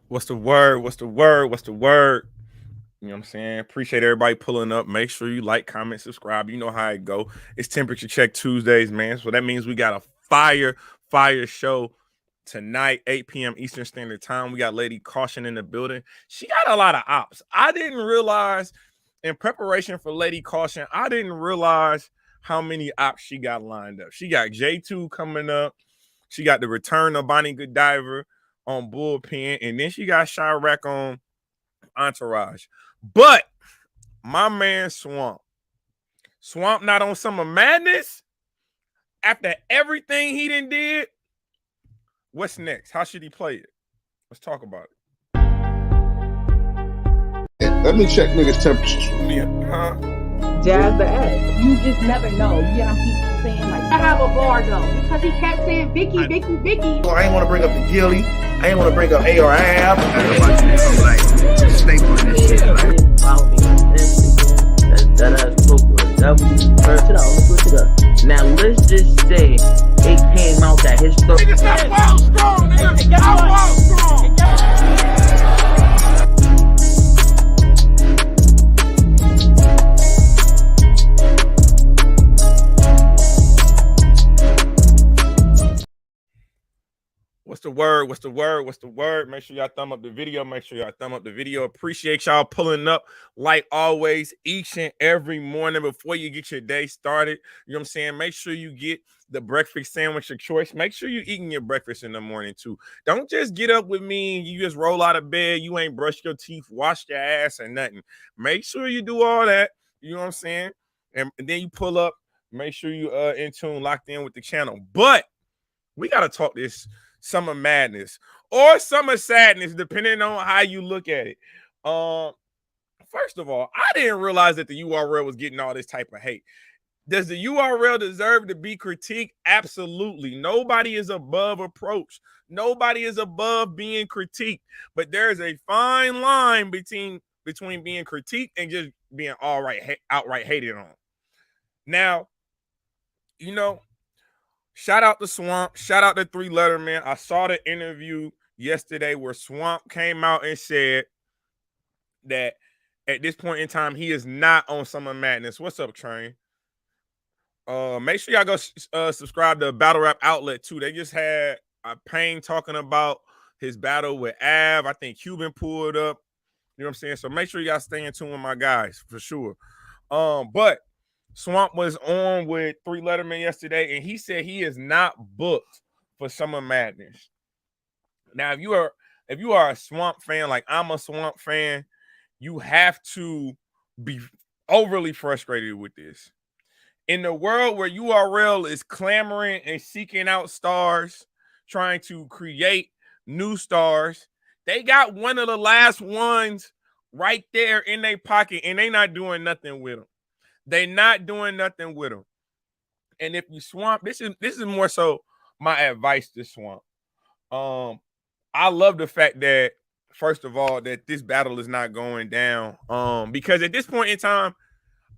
What's the word? What's the word? What's the word? You know what I'm saying? Appreciate everybody pulling up. Make sure you like, comment, subscribe. You know how it go. It's Temperature Check Tuesdays, man. So that means we got a fire show tonight, 8 p.m. Eastern Standard Time. We got Lady Caution in the building. She got a lot of ops. I didn't realize in preparation for Lady Caution, I didn't realize how many ops she got lined up. She got J2 coming up. She got the return of Bonnie Goodiver on Bullpen. And then she got Chirac on Entourage. But my man Swamp not on Summer Madness after everything he done did. What's next? How should he play it? Let's talk about it. Let me check niggas' temperatures. Jazz the egg. You just never know. You know, he keeps saying like, I have a bar though, because he kept saying Vicky. I ain't want to bring up the Gilly. I ain't want to bring up ARAB. Stay on this shit. Follow me on Instagram. That's Search it out. Let's switch it up. Now let's just say it came out that his story. Nigga, stop wild strong, nigga. Get out wild strong. What's the word? What's the word? What's the word? Make sure y'all thumb up the video. Make sure y'all thumb up the video. Appreciate y'all pulling up like always each and every morning before you get your day started. You know what I'm saying? Make sure you get the breakfast sandwich of choice. Make sure you're eating your breakfast in the morning too. Don't just get up with me and you just roll out of bed. You ain't brushed your teeth, washed your ass or nothing. Make sure you do all that. You know what I'm saying? And then you pull up. Make sure you in tune, locked in with the channel. But we got to talk this Summer Madness or Summer Sadness, depending on how you look at it. First of all, I didn't realize that the URL was getting all this type of hate. Does the URL deserve to be critiqued? Absolutely. Nobody is above approach. Nobody is above being critiqued. But there's a fine line between being critiqued and just being outright hated on. Now, you know, shout out to Swamp. Shout out to Three Letterman. I saw the interview yesterday where Swamp came out and said that at this point in time, he is not on Summer Madness. What's up, Train? Make sure y'all go subscribe to Battle Rap Outlet too. They just had a Pain talking about his battle with Av. I think Cuban pulled up. You know what I'm saying? So make sure y'all stay in tune with my guys for sure. But Swamp was on with Three Letterman yesterday, and he said he is not booked for Summer Madness. Now, if you are a Swamp fan, like I'm a Swamp fan, you have to be overly frustrated with this. In the world where URL is clamoring and seeking out stars, trying to create new stars, they got one of the last ones right there in their pocket, and they not doing nothing with them. They not doing nothing with them. And if you Swamp, this is more so my advice to Swamp. I love the fact that, first of all, that this battle is not going down. Because at this point in time,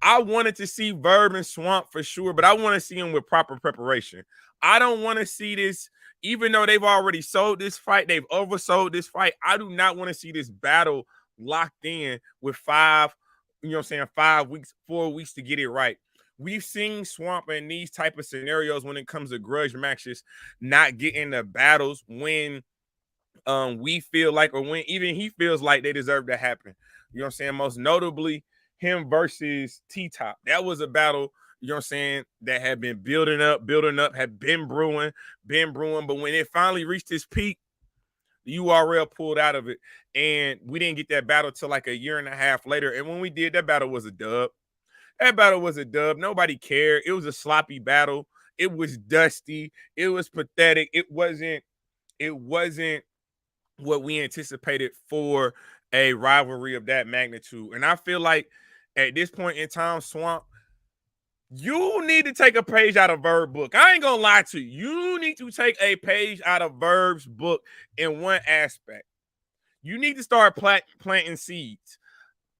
I wanted to see Verb and Swamp for sure, but I want to see them with proper preparation. I don't want to see this, even though they've already sold this fight, they've oversold this fight. I do not want to see this battle locked in with 5 weeks, 4 weeks to get it right. We've seen Swamp in these type of scenarios when it comes to grudge matches, not getting the battles when we feel like, or when even he feels like they deserve to happen. You know what I'm saying? Most notably, him versus T-Top. That was a battle, you know what I'm saying, that had been building up, had been brewing. But when it finally reached its peak, the URL pulled out of it, and we didn't get that battle till like a year and a half later. And when we did, that battle was a dub. Nobody cared. It was a sloppy battle. It was dusty. It was pathetic. It wasn't what we anticipated for a rivalry of that magnitude. And I feel like at this point in time, Swamp, you need to take a page out of Verb book. I ain't gonna lie to you. You need to take a page out of Verb's book in one aspect. You need to start planting seeds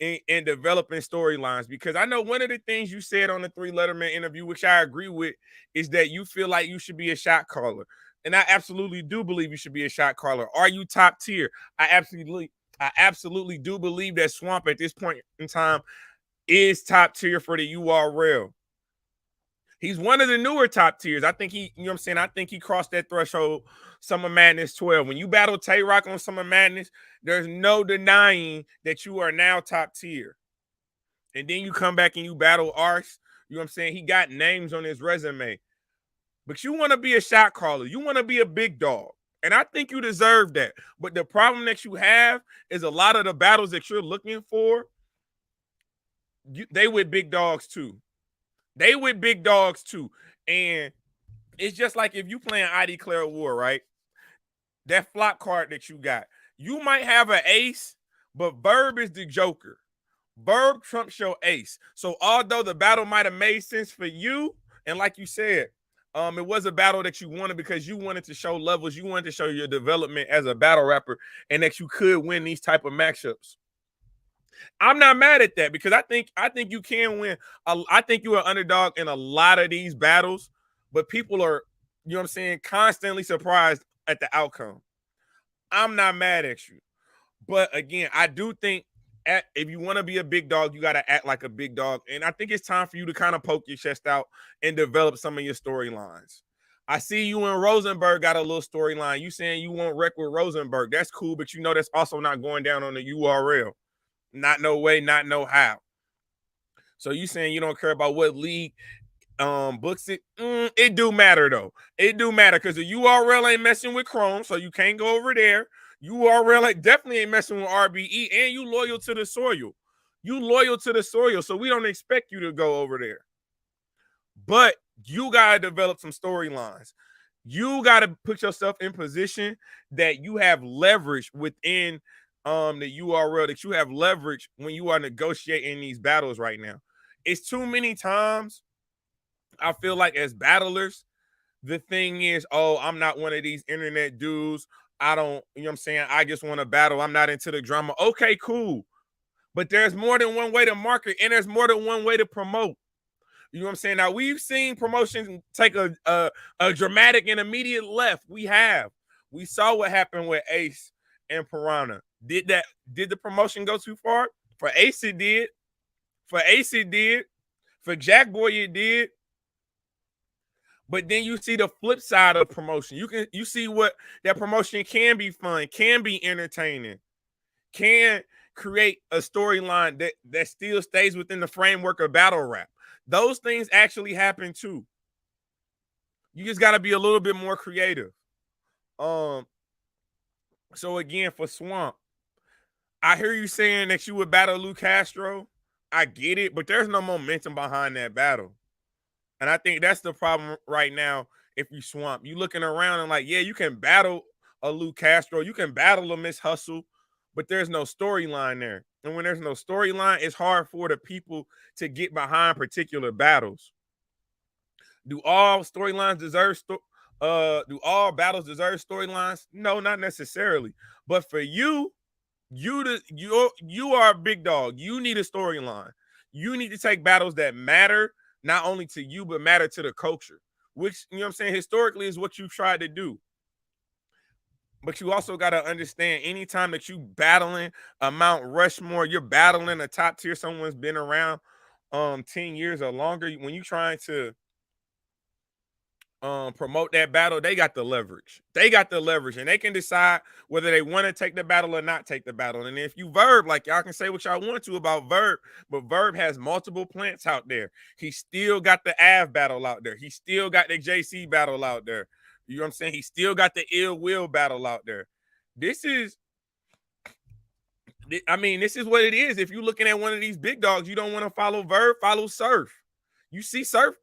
and developing storylines, because I know one of the things you said on the Three Letterman interview, which I agree with, is that you feel like you should be a shot caller. And I absolutely do believe you should be a shot caller. Are you top tier? I absolutely do believe that Swamp at this point in time is top tier for the URL. He's one of the newer top tiers. I think he, you know what I'm saying? I think he crossed that threshold Summer Madness 12. When you battle Tay Rock on Summer Madness, there's no denying that you are now top tier. And then you come back and you battle Arce. You know what I'm saying? He got names on his resume. But you want to be a shot caller. You want to be a big dog. And I think you deserve that. But the problem that you have is a lot of the battles that you're looking for, they with big dogs too. They with big dogs too. And it's just like if you playing I Declare War, right? That flop card that you got. You might have an ace, but Verb is the joker. Verb trumps your ace. So although the battle might have made sense for you, and like you said, it was a battle that you wanted because you wanted to show levels. You wanted to show your development as a battle rapper and that you could win these type of matchups. I'm not mad at that because I think you can win. I think you're an underdog in a lot of these battles, but people are, you know what I'm saying, constantly surprised at the outcome. I'm not mad at you. But again, I do think if you want to be a big dog, you got to act like a big dog. And I think it's time for you to kind of poke your chest out and develop some of your storylines. I see you and Rosenberg got a little storyline. You saying you want wreck with Rosenberg. That's cool, but you know that's also not going down on the URL. Not no way, not no how. So you saying you don't care about what league books it? It do matter though. It do matter because the URL ain't messing with Chrome, so you can't go over there. URL definitely ain't messing with RBE, and you loyal to the soil. You loyal to the soil, so we don't expect you to go over there. But you gotta develop some storylines. You gotta put yourself in position that you have leverage within the URL, that you have leverage when you are negotiating these battles right now. It's too many times I feel like as battlers, the thing is, oh, I'm not one of these internet dudes. I don't, you know what I'm saying? I just want to battle. I'm not into the drama. Okay, cool. But there's more than one way to market and there's more than one way to promote. You know what I'm saying? Now, we've seen promotions take a dramatic and immediate left. We have. We saw what happened with Ace and Piranha. Did the promotion go too far? For Ace, it did. For Ace, it did. For Jackboy, it did. But then you see the flip side of promotion. You see what that promotion can be fun, can be entertaining, can create a storyline that still stays within the framework of battle rap. Those things actually happen too. You just got to be a little bit more creative. So again, for Swamp, I hear you saying that you would battle Lou Castro. I get it, but there's no momentum behind that battle. And I think that's the problem right now. If you Swamp, you looking around and like, yeah, you can battle a Lou Castro, you can battle a Miss Hustle, but there's no storyline there. And when there's no storyline, it's hard for the people to get behind particular battles. Do all storylines deserve do all battles deserve storylines? No, not necessarily. But for you are a big dog. You need a storyline. You need to take battles that matter not only to you, but matter to the culture, which, you know what I'm saying, historically is what you tried to do. But you also got to understand, anytime that you battling a Mount Rushmore, you're battling a top tier, someone's been around 10 years or longer. When you're trying to promote that battle, they got the leverage. They got the leverage, and they can decide whether they want to take the battle or not take the battle. And if you Verb, like, y'all can say what y'all want to about Verb, but Verb has multiple plants out there. He still got the Av battle out there. He still got the JC battle out there. You know what I'm saying? He still got the Ill Will battle out there. This is what it is. If you're looking at one of these big dogs, you don't want to follow Verb, follow Surf. You see Surf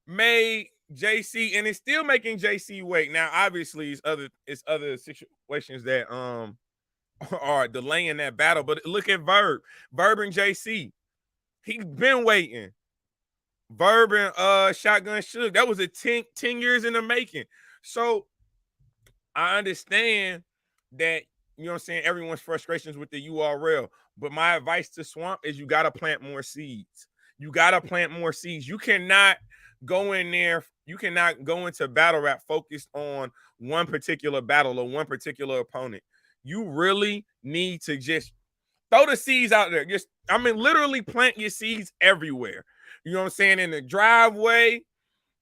made JC, and it's still making JC wait. Now, obviously, it's other situations that are delaying that battle. But look at Verb and JC. He's been waiting. Verb and Shotgun Suge, that was a 10 years in the making. So I understand that, you know what I'm saying, everyone's frustrations with the URL. But my advice to Swamp is you got to plant more seeds. You got to plant more seeds. You cannot go in there, You cannot go into battle rap focused on one particular battle or one particular opponent. You really need to just throw the seeds out there. Just, I mean, literally plant your seeds everywhere. You know what I'm saying? In the driveway,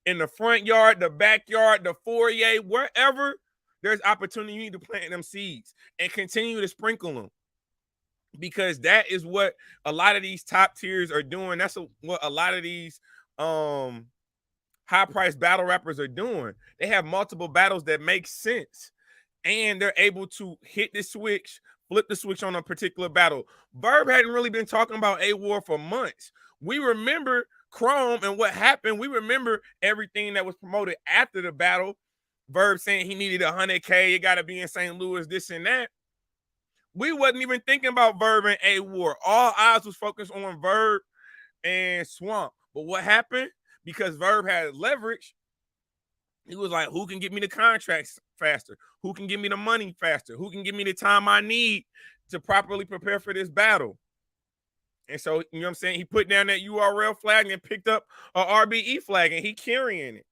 in the front yard, the backyard, the foyer, wherever there's opportunity, you need to plant them seeds and continue to sprinkle them. Because that is what a lot of these top tiers are doing. That's what a lot of these high-priced battle rappers are doing. They have multiple battles that make sense, and they're able to hit the switch, flip the switch on a particular battle. Verb hadn't really been talking about A-War for months. We remember Chrome and what happened. We remember everything that was promoted after the battle. Verb saying he needed 100K, it got to be in St. Louis, this and that. We wasn't even thinking about Verb and A-War. All eyes was focused on Verb and Swamp. But what happened? Because Verb had leverage, he was like, who can get me the contracts faster? Who can give me the money faster? Who can give me the time I need to properly prepare for this battle? And so, you know what I'm saying? He put down that URL flag and picked up a RBE flag, and he carrying it.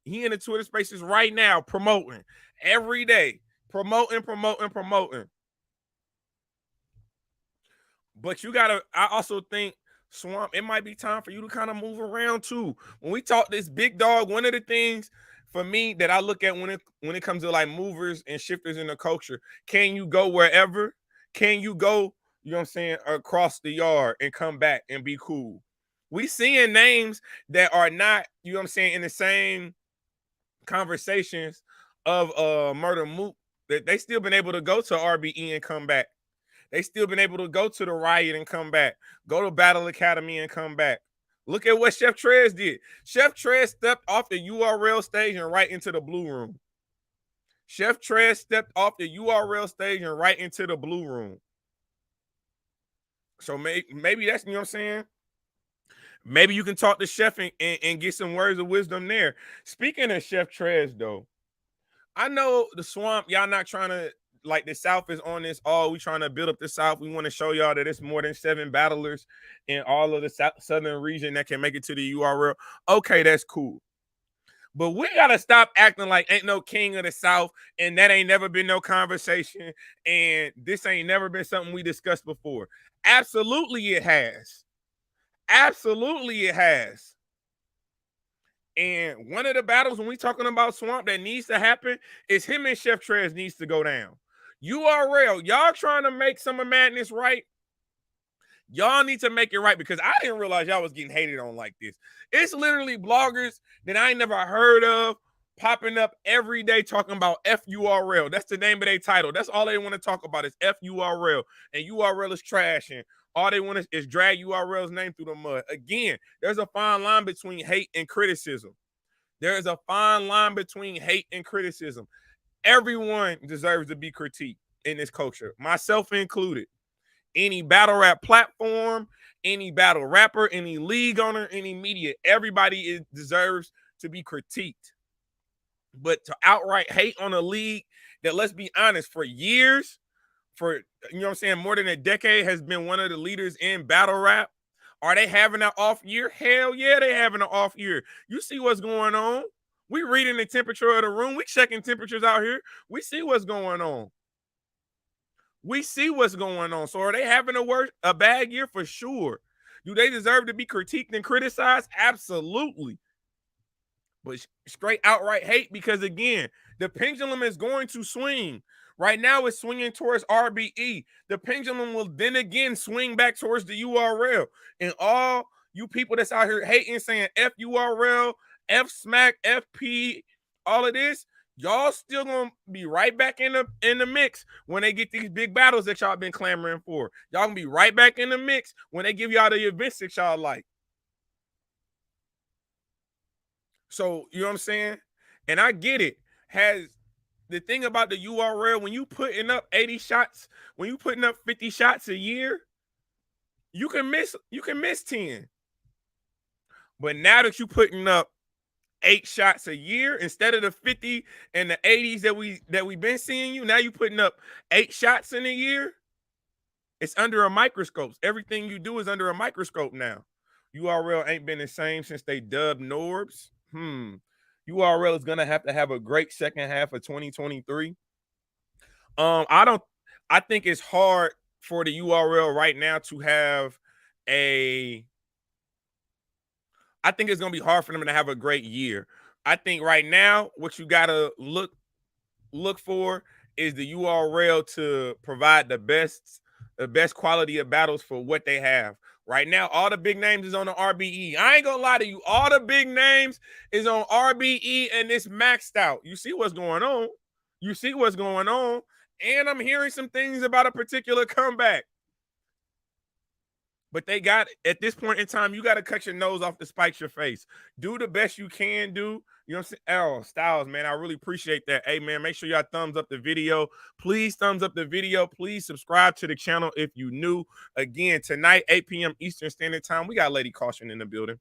He in the Twitter spaces right now promoting every day. Promoting. But you gotta, I also think, Swamp, it might be time for you to kind of move around too. When we talk this big dog, one of the things for me that I look at when it comes to like movers and shifters in the culture, can you go wherever? Can you go, you know what I'm saying, across the yard and come back and be cool? We seeing names that are not, you know what I'm saying, in the same conversations of Murder Mook, that they still been able to go to RBE and come back. They still been able to go to the Riot and come back. Go to Battle Academy and come back. Look at what Chef Trez did. Chef Trez stepped off the URL stage and right into the Blue Room. Chef Trez stepped off the URL stage and right into the Blue Room. So maybe that's, you know what I'm saying? Maybe you can talk to Chef and get some words of wisdom there. Speaking of Chef Trez, though, I know the Swamp, y'all not trying to, like, the South is on this. Oh, we trying to build up the South. We want to show y'all that it's more than 7 battlers in all of the southern region that can make it to the URL. Okay, that's cool. But we got to stop acting like ain't no king of the South, and that ain't never been no conversation, and this ain't never been something we discussed before. Absolutely it has. Absolutely it has. And one of the battles when we talking about Swamp that needs to happen is him and Chef Trez needs to go down. URL, y'all trying to make Summer Madness right? Y'all need to make it right, because I didn't realize y'all was getting hated on like this. It's literally bloggers that I ain't never heard of popping up every day talking about FURL. That's the name of their title. That's all they want to talk about is FURL. And URL is trash. And all they want is drag URL's name through the mud. Again, there's a fine line between hate and criticism. There is a fine line between hate and criticism. Everyone deserves to be critiqued in this culture, myself included. Any battle rap platform, any battle rapper, any league owner, any media, everybody deserves to be critiqued. But to outright hate on a league that, let's be honest, for years, for, you know what I'm saying, more than a decade has been one of the leaders in battle rap. Are they having an off year? Hell yeah, they having an off year. You see what's going on. We reading the temperature of the room. We checking temperatures out here. We see what's going on. We see what's going on. So are they having a bad year? For sure. Do they deserve to be critiqued and criticized? Absolutely. But straight outright hate, because again, the pendulum is going to swing. Right now it's swinging towards RBE. The pendulum will then again swing back towards the URL. And all you people that's out here hating, saying FURL, FSmack, FP, all of this, y'all still gonna be right back in the mix when they get these big battles that y'all been clamoring for. Y'all gonna be right back in the mix when they give y'all the events that y'all like. So, you know what I'm saying? And I get it. Has the thing about the URL, when you putting up 80 shots, when you putting up 50 shots a year, you can miss 10. But now that you putting up 8 shots a year instead of the 50 and the 80s that we've been seeing you, now you putting up 8 shots in a year. It's under a microscope. Everything you do is under a microscope now. URL ain't been the same since they dubbed Norbs. URL is gonna have to have a great second half of 2023. I think it's hard for the URL right now to have I think it's gonna be hard for them to have a great year. I think right now what you gotta look for is the URL to provide the best quality of battles for what they have. Right now, all the big names is on the RBE. I ain't gonna lie to you. All the big names is on RBE and it's maxed out. You see what's going on. You see what's going on. And I'm hearing some things about a particular comeback. But they got, at this point in time, you got to cut your nose off to spike your face. Do the best you can do. You know what I'm saying? Oh, Styles, man, I really appreciate that. Hey, man, make sure y'all thumbs up the video. Please thumbs up the video. Please subscribe to the channel if you new. Again, tonight, 8 p.m. Eastern Standard Time, we got Lady Caution in the building.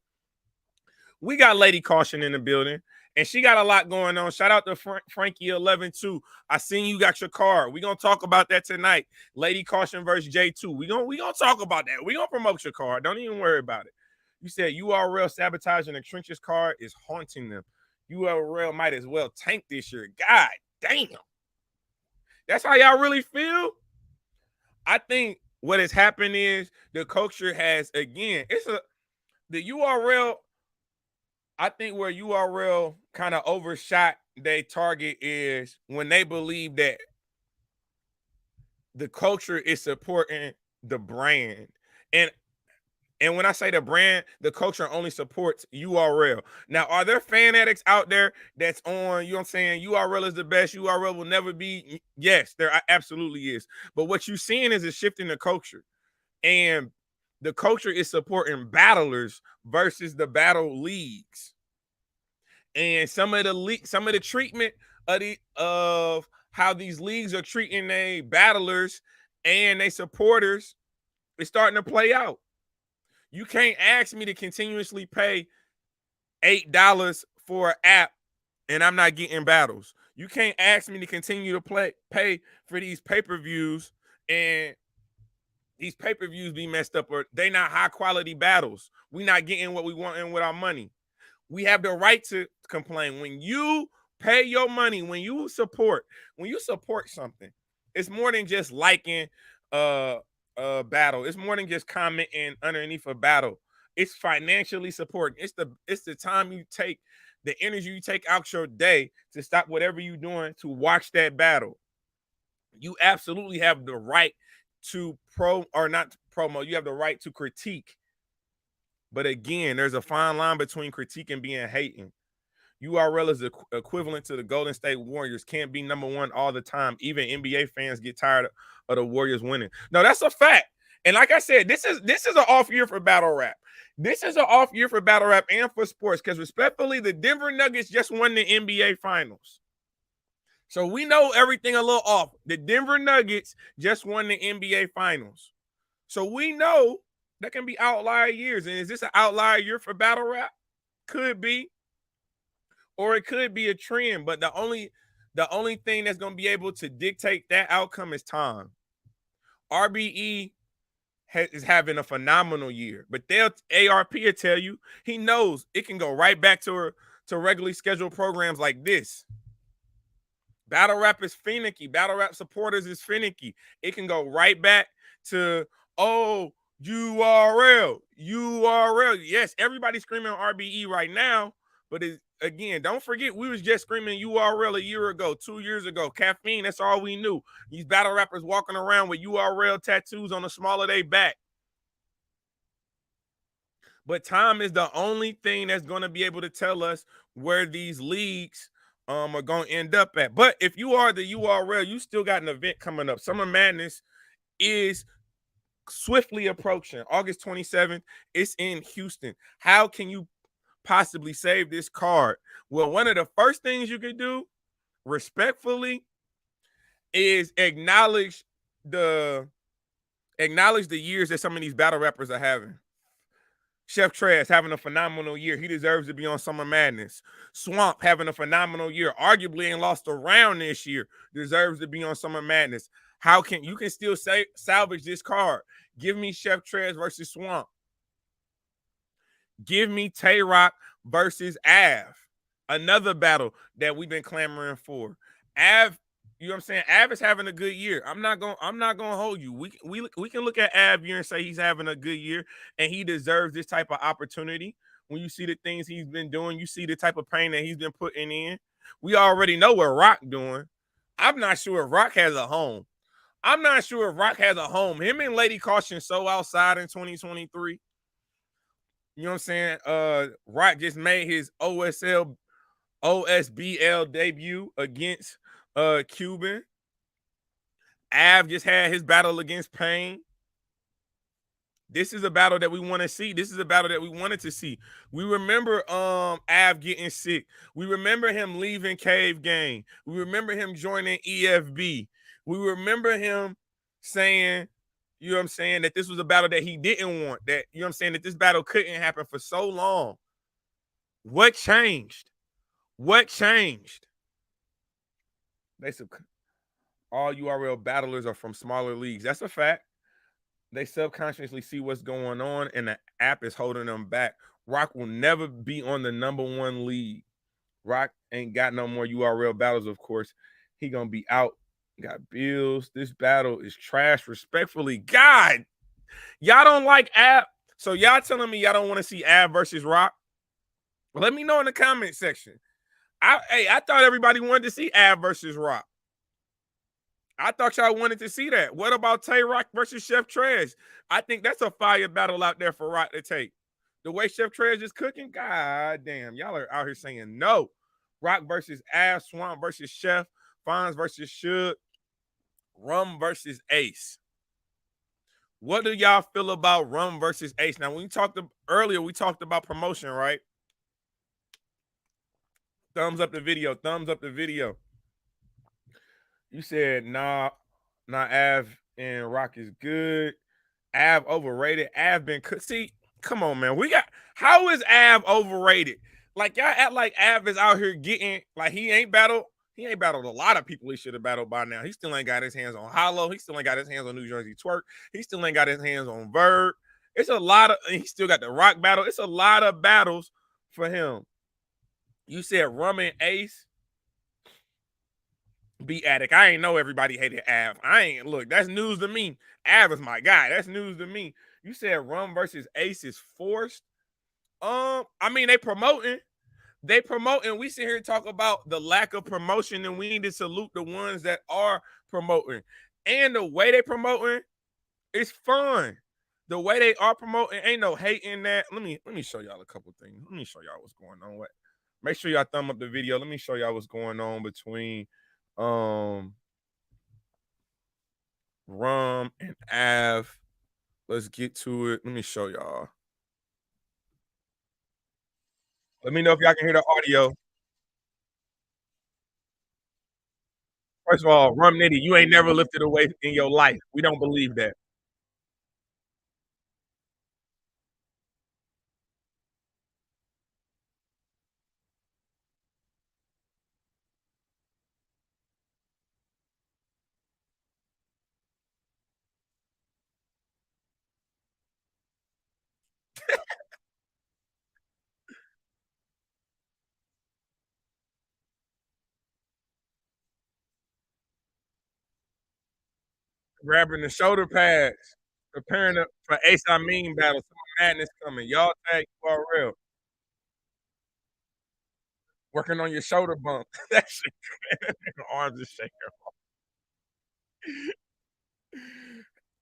And she got a lot going on. Shout out to Frankie11 too. I seen you got your card. We're going to talk about that tonight. Lady Caution versus J2. We're gonna talk about that. We're going to promote your card. Don't even worry about it. You said URL sabotaging the trenches card is haunting them. URL might as well tank this year. God damn. That's how y'all really feel? I think what has happened is the culture has, again, the URL, I think where URL kind of overshot their target is when they believe that the culture is supporting the brand. And when I say the brand, the culture only supports URL. Now, are there fan addicts out there that's on, you know what I'm saying, URL is the best, URL will never be? Yes, there absolutely is. But what you're seeing is a shift in the culture. And the culture is supporting battlers versus the battle leagues. And some of the treatment of how these leagues are treating their battlers and their supporters is starting to play out. You can't ask me to continuously pay $8 for an app and I'm not getting battles. You can't ask me to continue to pay for these pay-per-views and these pay-per-views be messed up or they not high quality battles. We not getting what we want in with our money. We have the right to complain. When you pay your money, when you support something, it's more than just liking battle. It's more than just commenting underneath a battle. It's financially supporting. It's the time you take, the energy you take out your day to stop whatever you're doing to watch that battle. You absolutely have the right to promo. You have the right to critique. But again, there's a fine line between critique and being hating. URL is equivalent to the Golden State Warriors. Can't be number one all the time. Even NBA fans get tired of the Warriors winning. No, that's a fact. And like I said, this is an off year for battle rap. This is an off year for battle rap and for sports because respectfully, the Denver Nuggets just won the NBA Finals. So we know everything a little off. The Denver Nuggets just won the NBA Finals. So we know that can be outlier years. And is this an outlier year for battle rap? Could be. Or it could be a trend, but the only thing that's going to be able to dictate that outcome is time. RBE is having a phenomenal year, but ARP will tell you he knows it can go right back to regularly scheduled programs like this. Battle rap is finicky. Battle rap supporters is finicky. It can go right back to, oh, URL. Yes, everybody's screaming RBE right now, but again, don't forget, we was just screaming URL a year ago, 2 years ago. Caffeine, that's all we knew. These battle rappers walking around with URL tattoos on the small of their back. But time is the only thing that's going to be able to tell us where these leagues are going to end up at. But if you are the URL, you still got an event coming up. Summer Madness is swiftly approaching. August 27th, it's in Houston. How can you possibly save this card? Well, one of the first things you could do respectfully is acknowledge the years that some of these battle rappers are having. Chef Trez having a phenomenal year. He deserves to be on Summer Madness. Swamp having a phenomenal year. Arguably ain't lost a round this year. Deserves to be on Summer Madness. How can you can still salvage this card? Give me Chef Trez versus Swamp. Give me Tay Rock versus Av. Another battle that we've been clamoring for. Av, you know what I'm saying? Av is having a good year. I'm not gonna hold you. We can look at Av here and say he's having a good year and he deserves this type of opportunity. When you see the things he's been doing, you see the type of pain that he's been putting in. We already know what Rock doing. I'm not sure if Rock has a home. I'm not sure if Rock has a home. Him and Lady Caution so outside in 2023. You know what I'm saying? Rock just made his OSBL debut against Cuban. Av just had his battle against Pain. This is a battle that we want to see. This is a battle that we wanted to see. We remember Av getting sick. We remember him leaving Cave Gang. We remember him joining EFB. We remember him saying, you know what I'm saying, that this was a battle that he didn't want. That, you know what I'm saying, that this battle couldn't happen for so long. What changed? What changed? They said all URL battlers are from smaller leagues. That's a fact. They subconsciously see what's going on, and the app is holding them back. Rock will never be on the #1 league. Rock ain't got no more URL battles, of course. He gonna be out. Got bills. This battle is trash. Respectfully, God, y'all don't like Av. So y'all telling me y'all don't want to see Av versus Rock? Let me know in the comment section. I thought everybody wanted to see Av versus Rock. I thought y'all wanted to see that. What about Tay Rock versus Chef Trez? I think that's a fire battle out there for Rock to take. The way Chef Trez is cooking, god damn, y'all are out here saying no. Rock versus Av, Swamp versus Chef, Fonz versus Suge, Rum versus Ace. What do y'all feel about Rum versus Ace? Now, when we talked earlier, we talked about promotion, right? Thumbs up the video. Thumbs up the video. You said, nah, Av and Rock is good. Av overrated. Av been see, come on, man. How is Av overrated? Like, y'all act like Av is out here getting, like, he ain't battled a lot of people he should have battled by now. He still ain't got his hands on Hollow. He still ain't got his hands on New Jersey Twerk. He still ain't got his hands on Verb. It's a lot of, he still got the Rock battle. It's a lot of battles for him. You said Rum and Ace be Attic. I ain't know everybody hated Av. Look, that's news to me. Av is my guy. That's news to me. You said Rum versus Ace is forced. I mean, they promoting. We sit here and talk about the lack of promotion, and we need to salute the ones that are promoting. And the way they promoting is fun. The way they are promoting, ain't no hate in that. Let me show y'all a couple things. Let me show y'all what's going on. Make sure y'all thumb up the video. Let me show y'all what's going on between Rum and Av. Let's get to it. Let me show y'all. Let me know if y'all can hear the audio. First of all, Rum Nitty, you ain't never lifted a weight in your life. We don't believe that. Grabbing the shoulder pads, preparing for Ace Amin battle. Some madness coming. Y'all tag URL. Working on your shoulder bump. That shit. Arms are shaking.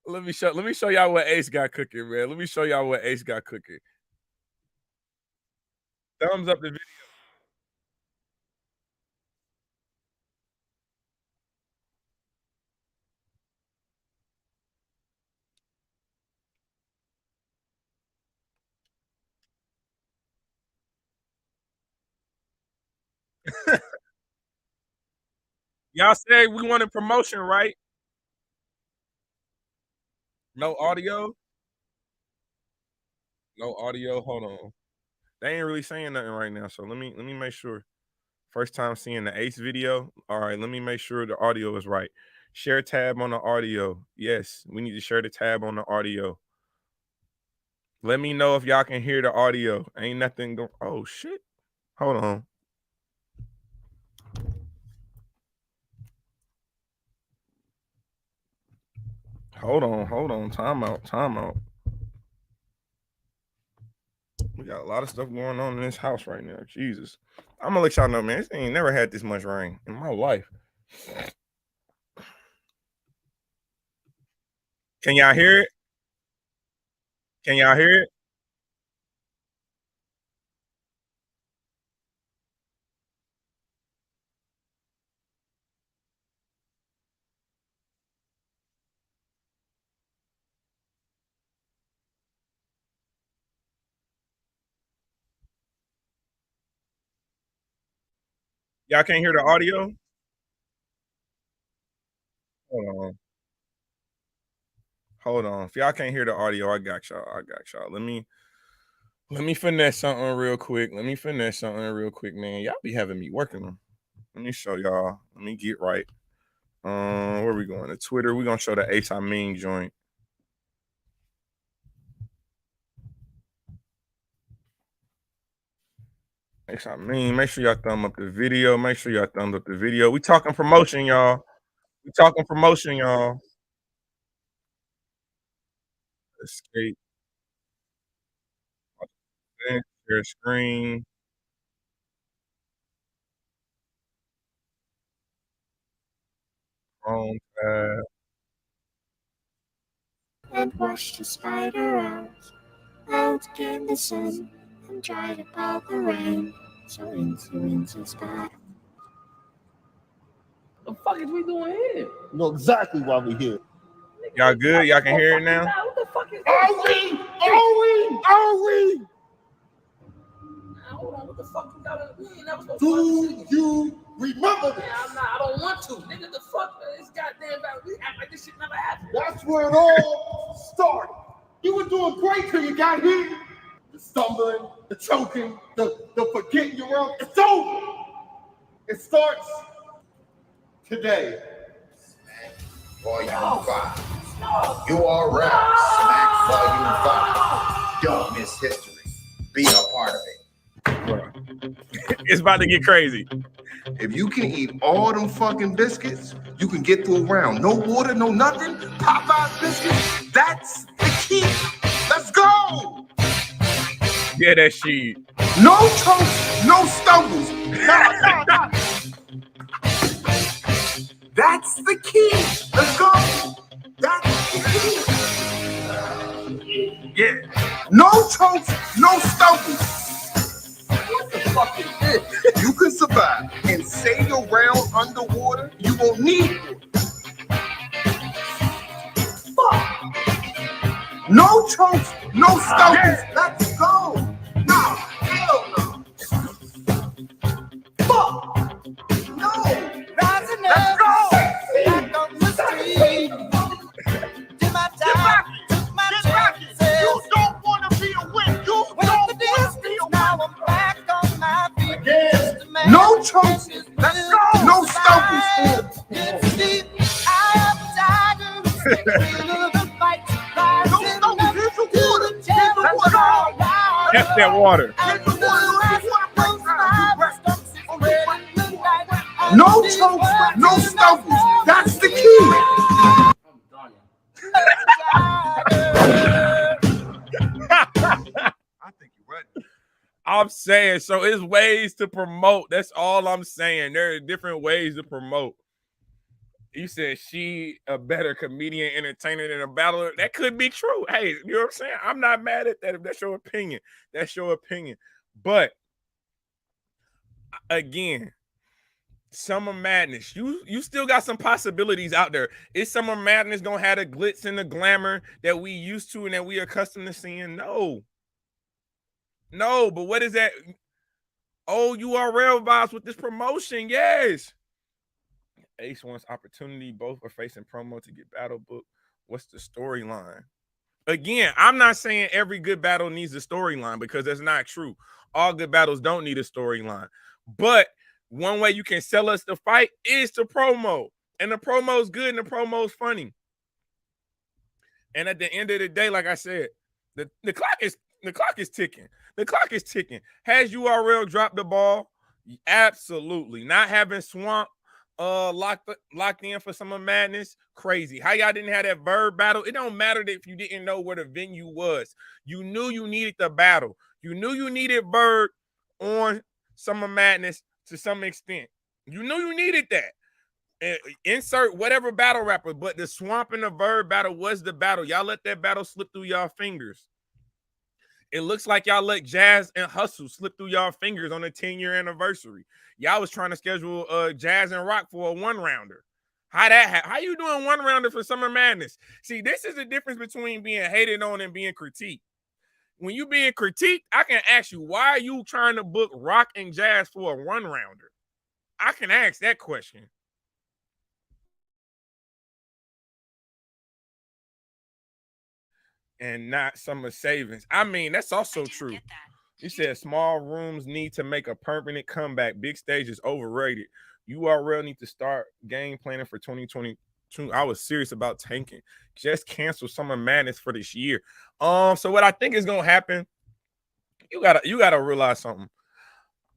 Let me show y'all what Ace got cooking, man. Let me show y'all what Ace got cooking. Thumbs up the video. Y'all say we wanted promotion, right? No audio? No audio. Hold on. They ain't really saying nothing right now. So let me make sure. First time seeing the Ace video. All right, let me make sure the audio is right. Share tab on the audio. Yes, we need to share the tab on the audio. Let me know if y'all can hear the audio. Ain't nothing going. Oh shit. Hold on. Hold on. Time out. We got a lot of stuff going on in this house right now. Jesus. I'm gonna let y'all know, man. This ain't never had this much rain in my life. Can y'all hear it? Can y'all hear it? Y'all can't hear the audio? Hold on. If y'all can't hear the audio, I got y'all. Let me finesse something real quick. Man. Y'all be having me working on. Let me show y'all. Let me get right. Where we going? To Twitter. We're gonna show the Ace I Mean joint. Ace I Mean. Make sure y'all thumb up the video. We talking promotion, y'all. Escape. Share screen. Chrome tab. And wash the spider out in the sun, and dried about the rain. So into spider. The fuck is we doing here? You know exactly why we here. Y'all good? Y'all can hear it now? What the fuck is Are we? Hold on, what the fuck you gotta do? Do you remember this? I don't want to. Nigga, the fuck this goddamn about. We act like this shit never happened. That's where it all started. You were doing great till you got here. The stumbling, the choking, the forgetting your own. It's over. It starts today. Volume 5. URL Smack Volume 5. Don't miss history. Be a part of it. It's about to get crazy. If you can eat all them fucking biscuits, you can get through a round. No water, no nothing. Popeye's biscuits. That's the key. Let's go. Yeah, that shit. No chokes, no stumbles. Nah. That's the key. Let's go. That's the key. Yeah. No chokes, no stumbles. What the fuck is this? You can survive and sail around underwater. You won't need water. Fuck. No chokes, no stumbles. Let's go. No, hell no. Fuck. No. Let's go. Back on the street. Did my time. Took my chances. You don't want to be a win. You don't want to be a win. Now I'm back on my feet. No chokes. Let's go. No stumbles. It's deep. I am tired of the fight. No stumbles. Here's the water. Let's go. That's that water. No chokes, no stumbles. That's the key. I think you're ready. I'm saying, so it's ways to promote. That's all I'm saying. There are different ways to promote. You said she a better comedian, entertainer than a battler. That could be true. Hey, you know what I'm saying? I'm not mad at that. If that's your opinion, that's your opinion. But again, Summer Madness, you still got some possibilities out there. Is Summer Madness gonna have the glitz and the glamour that we used to and that we are accustomed to seeing? No, but what is that? Oh, URL vibes with this promotion, yes. Ace wants opportunity. Both are facing promo to get battle book. What's the storyline? Again, I'm not saying every good battle needs a storyline because that's not true. All good battles don't need a storyline. But one way you can sell us the fight is to promo. And the promo is good and the promo is funny. And at the end of the day, like I said, The clock is ticking. The clock is ticking. Has URL dropped the ball? Absolutely. Not having Swamp locked in for Summer Madness, crazy. How y'all didn't have that Verb battle? It don't matter if you didn't know where the venue was. You knew you needed the battle. You knew you needed Verb on Summer Madness to some extent. You knew you needed that. Insert whatever battle rapper, but the Swamp and the Verb battle was the battle. Y'all let that battle slip through y'all fingers. It looks like y'all let Jazz and Hustle slip through y'all fingers on the 10-year anniversary. Y'all was trying to schedule Jazz and Rock for a one-rounder. How you doing one-rounder for Summer Madness? See, this is the difference between being hated on and being critiqued. When you being critiqued, I can ask you, why are you trying to book Rock and Jazz for a one-rounder? I can ask that question. And not Summer Savings. I mean, that's also true. You said small rooms need to make a permanent comeback. Big stage is overrated. URL need to start game planning for 2022. I was serious about tanking. Just cancel Summer Madness for this year. So what I think is gonna happen, you gotta realize something.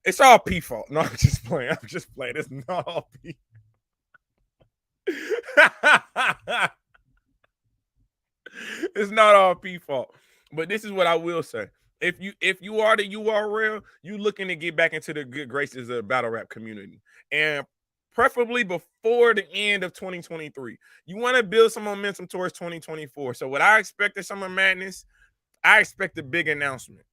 It's all P fault. No, I'm just playing. It's not all P. It's not all P fault. But this is what I will say. If you are the URL, you looking to get back into the good graces of the battle rap community. And preferably before the end of 2023. You want to build some momentum towards 2024. So what I expect at Summer Madness, I expect a big announcement.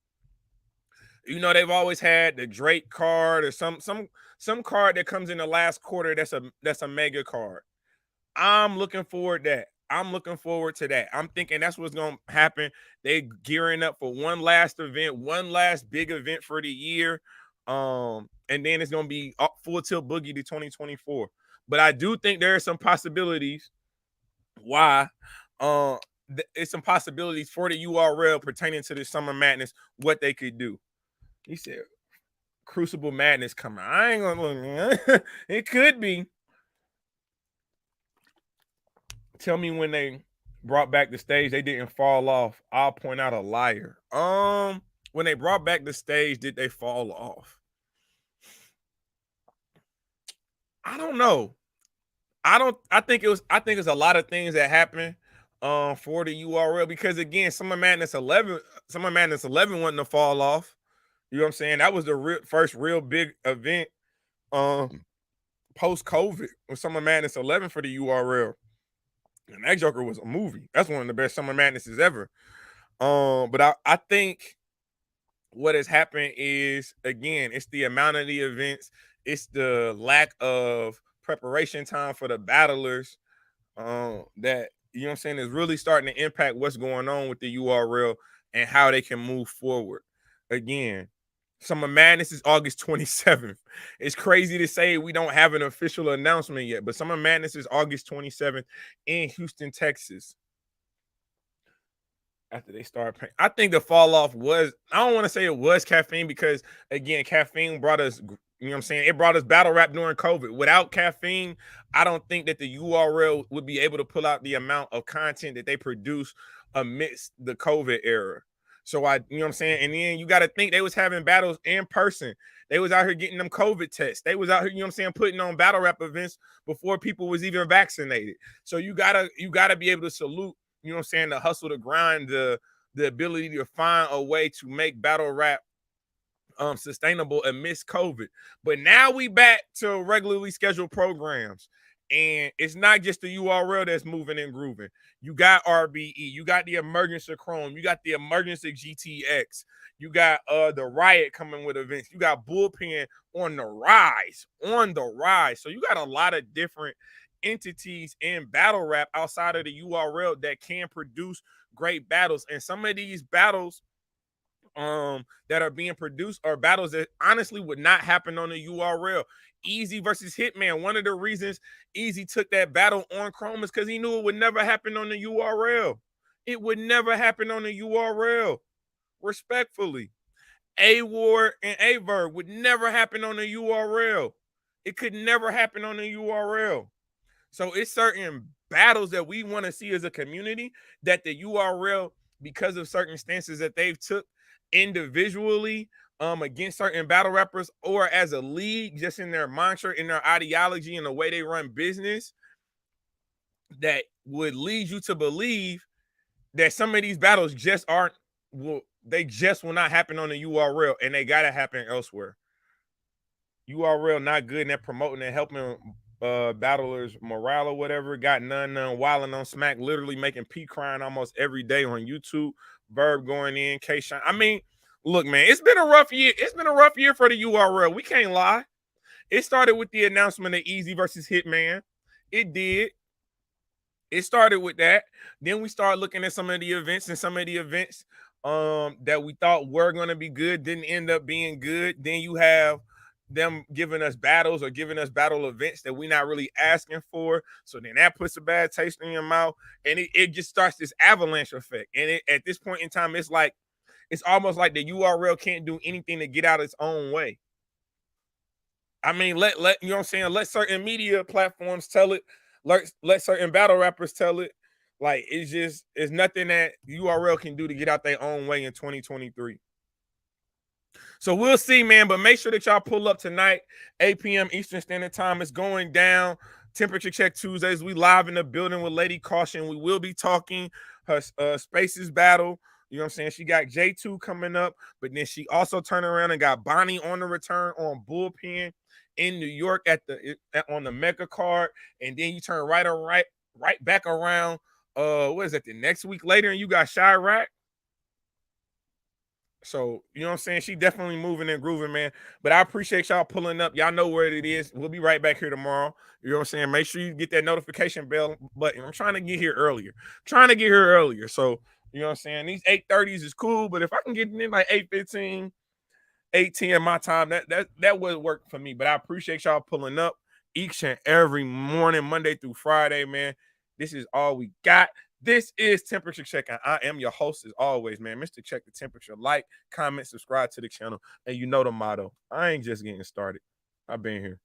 You know, they've always had the Drake card or some card that comes in the last quarter that's a mega card. I'm looking forward to that. I'm thinking that's what's going to happen. They gearing up for one last event, one last big event for the year. And then it's going to be full tilt boogie to 2024. But I do think there are some possibilities why it's some possibilities for the URL pertaining to the Summer Madness, what they could do. He said Crucible Madness coming. I ain't gonna look. It could be. Tell me when they brought back the stage, they didn't fall off. I'll point out a liar. When they brought back the stage, did they fall off? I don't know. I think it's a lot of things that happened for the URL, because again, Summer Madness 11 wasn't to fall off. You know what I'm saying? That was the first real big event post-COVID with Summer Madness 11 for the URL. And that Joker was a movie. That's one of the best Summer Madnesses ever. But I think what has happened is, again, it's the amount of the events. It's the lack of preparation time for the battlers that, you know what I'm saying, is really starting to impact what's going on with the URL and how they can move forward. Again, Summer Madness is August 27th. It's crazy to say we don't have an official announcement yet, but Summer Madness is August 27th in Houston, Texas. After they start paying, I think the fall off was, I don't want to say it was caffeine, because again, caffeine brought us, you know what I'm saying, it brought us battle rap during COVID. Without caffeine, I don't think that the URL would be able to pull out the amount of content that they produce amidst the COVID era. So you know what I'm saying? And then you got to think they was having battles in person. They was out here getting them COVID tests. They was out here, you know what I'm saying, putting on battle rap events before people was even vaccinated. So you gotta be able to salute, you know what I'm saying, the hustle, the grind, the ability to find a way to make battle rap sustainable amidst COVID. But now we back to regularly scheduled programs. And it's not just the URL that's moving and grooving. You got RBE, you got the emergence of Chrome, you got the emergence of GTX, you got the Riot coming with events, you got Bullpen on the rise. So you got a lot of different entities in battle rap outside of the URL that can produce great battles. And some of these battles that are being produced are battles that honestly would not happen on the URL. Easy versus Hitman. One of the reasons Easy took that battle on Chrome is because he knew it would never happen on the URL. It would never happen on the URL. Respectfully. A-Ward and A-Verb would never happen on the URL. It could never happen on the URL. So it's certain battles that we want to see as a community that the URL because of certain stances that they've took individually against certain battle rappers, or as a league, just in their mantra, in their ideology, and the way they run business, that would lead you to believe that some of these battles just aren't, they just will not happen on the URL, and they gotta happen elsewhere. URL not good at promoting and helping battlers morale or whatever. Got none wilding on Smack, literally making P crying almost every day on YouTube. Verb going in, K-Shine. I mean, look, man, it's been a rough year. It's been a rough year for the URL. We can't lie. It started with the announcement of Easy versus Hitman. It did. It started with that. Then we started looking at some of the events, and some of the events that we thought were going to be good didn't end up being good. Then you have them giving us battles or giving us battle events that we're not really asking for. So then that puts a bad taste in your mouth, and it just starts this avalanche effect. And at this point in time, it's like, it's almost like the URL can't do anything to get out its own way. I mean, let you know what I'm saying? Let certain media platforms tell it. Let certain battle rappers tell it. Like, it's nothing that URL can do to get out their own way in 2023. So we'll see, man. But make sure that y'all pull up tonight, 8 p.m. Eastern Standard Time. It's going down. Temperature Check Tuesdays. We live in the building with Lady Caution. We will be talking her Spaces battle. You know what I'm saying? She got J2 coming up, but then she also turned around and got Bonnie on the return on Bullpen in New York on the Mecca card. And then you turn right back around. What is it? The next week later, and you got Chirac. So, you know what I'm saying? She definitely moving and grooving, man. But I appreciate y'all pulling up. Y'all know where it is. We'll be right back here tomorrow. You know what I'm saying? Make sure you get that notification bell button. I'm trying to get here earlier. So, you know what I'm saying? These 8:30s is cool, but if I can get in like 8:15, 8:10 my time, that would work for me. But I appreciate y'all pulling up each and every morning, Monday through Friday, man. This is all we got. This is Temperature Check, and I am your host as always, man. Mr. Check the Temperature. Like, comment, subscribe to the channel, and you know the motto. I ain't just getting started. I've been here.